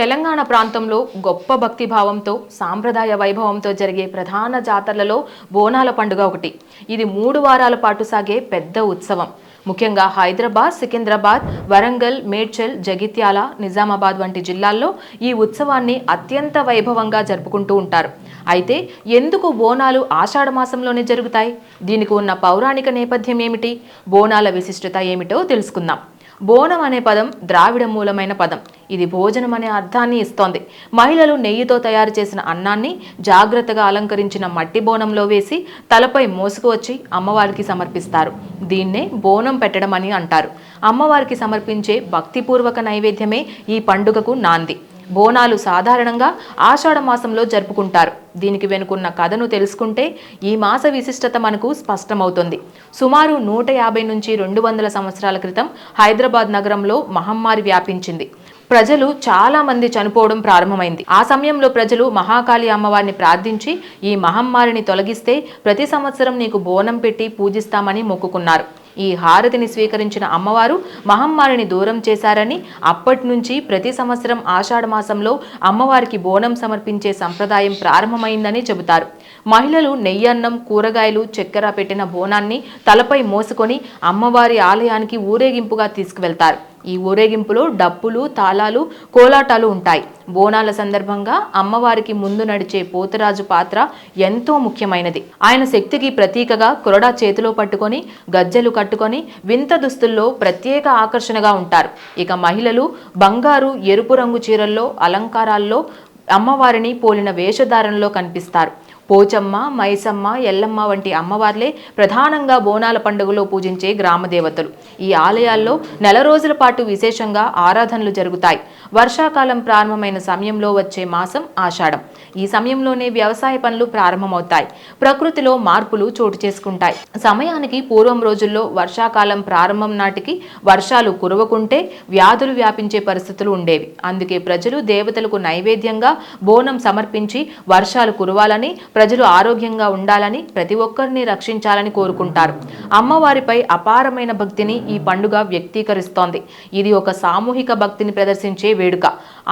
తెలంగాణ ప్రాంతంలో గొప్ప భక్తిభావంతో సాంప్రదాయ వైభవంతో జరిగే ప్రధాన జాతరలలో బోనాల పండుగ ఒకటి. ఇది 3 వారాల పాటు సాగే పెద్ద ఉత్సవం. ముఖ్యంగా హైదరాబాద్, సికింద్రాబాద్, వరంగల్, మేడ్చల్, జగిత్యాల, నిజామాబాద్ వంటి జిల్లాల్లో ఈ ఉత్సవాన్ని అత్యంత వైభవంగా జరుపుకుంటూ ఉంటారు. అయితే ఎందుకు బోనాలు ఆషాఢ మాసంలోనే జరుగుతాయి? దీనికి ఉన్న పౌరాణిక నేపథ్యం ఏమిటి? బోనాల విశిష్టత ఏమిటో తెలుసుకుందాం. బోనం అనే పదం ద్రావిడ మూలమైన పదం. ఇది భోజనం అనే అర్థాన్ని ఇస్తోంది. మహిళలు నెయ్యితో తయారు చేసిన అన్నాన్ని జాగ్రత్తగా అలంకరించిన మట్టి బోనంలో వేసి తలపై మోసుకువచ్చి అమ్మవారికి సమర్పిస్తారు. దీన్నే బోనం పెట్టడం అని అంటారు. అమ్మవారికి సమర్పించే భక్తిపూర్వక నైవేద్యమే ఈ పండుగకు నాంది. బోనాలు సాధారణంగా ఆషాఢ మాసంలో జరుపుకుంటారు. దీనికి వెనుకున్న కథను తెలుసుకుంటే ఈ మాస విశిష్టత మనకు స్పష్టమవుతుంది. సుమారు 150 నుంచి 200 సంవత్సరాల క్రితం హైదరాబాద్ నగరంలో మహమ్మారి వ్యాపించింది. ప్రజలు చాలా మంది చనిపోవడం ప్రారంభమైంది. ఆ సమయంలో ప్రజలు మహాకాళి అమ్మవారిని ప్రార్థించి ఈ మహమ్మారిని తొలగిస్తే ప్రతి సంవత్సరం నీకు బోనం పెట్టి పూజిస్తామని మొక్కుకున్నారు. ఈ హారతిని స్వీకరించిన అమ్మవారు మహమ్మారిని దూరం చేశారని అప్పటి నుంచి ప్రతి సంవత్సరం ఆషాఢ మాసంలో అమ్మవారికి బోనం సమర్పించే సంప్రదాయం ప్రారంభమైందని చెబుతారు. మహిళలు నెయ్యన్నం, కూరగాయలు, చక్కెర పెట్టిన బోనాన్ని తలపై మోసుకొని అమ్మవారి ఆలయానికి ఊరేగింపుగా తీసుకువెళ్తారు. ఈ ఊరేగింపులో డప్పులు, తాళాలు, కోలాటాలు ఉంటాయి. బోనాల సందర్భంగా అమ్మవారికి ముందు నడిచే పోతురాజు పాత్ర ఎంతో ముఖ్యమైనది. ఆయన శక్తికి ప్రతీకగా కొరడా చేతిలో పట్టుకొని గజ్జెలు కట్టుకొని వింత దుస్తుల్లో ప్రత్యేక ఆకర్షణగా ఉంటారు. ఇక మహిళలు బంగారు, ఎరుపు రంగు చీరల్లో, అలంకారాల్లో అమ్మవారిని పోలిన వేషధారణలో కనిపిస్తారు. పోచమ్మ, మైసమ్మ, ఎల్లమ్మ వంటి అమ్మవార్లే ప్రధానంగా బోనాల పండుగలో పూజించే గ్రామ దేవతలు. ఈ ఆలయాల్లో నెల రోజుల పాటు విశేషంగా ఆరాధనలు జరుగుతాయి. వర్షాకాలం ప్రారంభమైన సమయంలో వచ్చే మాసం ఆషాఢం. ఈ సమయంలోనే వ్యవసాయ పనులు ప్రారంభమవుతాయి. ప్రకృతిలో మార్పులు చోటు చేసుకుంటాయి. సమయానికి పూర్వం రోజుల్లో వర్షాకాలం ప్రారంభం నాటికి వర్షాలు కురవకుంటే వ్యాధులు వ్యాపించే పరిస్థితులు ఉండేవి. అందుకే ప్రజలు దేవతలకు నైవేద్యంగా బోనం సమర్పించి వర్షాలు కురవాలని, ప్రజలు ఆరోగ్యంగా ఉండాలని, ప్రతి ఒక్కరిని రక్షించాలని కోరుకుంటారు. అమ్మవారిపై అపారమైన భక్తిని ఈ పండుగ వ్యక్తీకరిస్తోంది. ఇది ఒక సామూహిక భక్తిని ప్రదర్శించే వేడుక.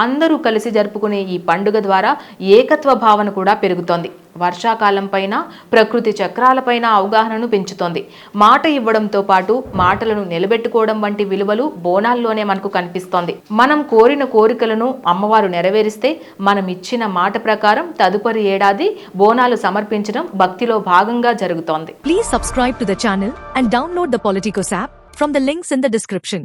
అందరూ కలిసి జరుపుకునే ఈ పండుగ ద్వారా ఏకత్వ భావన కూడా పెరుగుతోంది. వర్షాకాలం పైన, ప్రకృతి చక్రాలపైన అవగాహనను పెంచుతోంది. మాట ఇవ్వడంతో పాటు మాటలను నిలబెట్టుకోవడం వంటి విలువలు బోనాల్లోనే మనకు కనిపిస్తోంది. మనం కోరిన కోరికలను అమ్మవారు నెరవేరిస్తే మనం ఇచ్చిన మాట ప్రకారం తదుపరి ఏడాది బోనాలు సమర్పించడం భక్తిలో భాగంగా జరుగుతోంది. Please subscribe to the channel and download the Politicos app from the links in the description.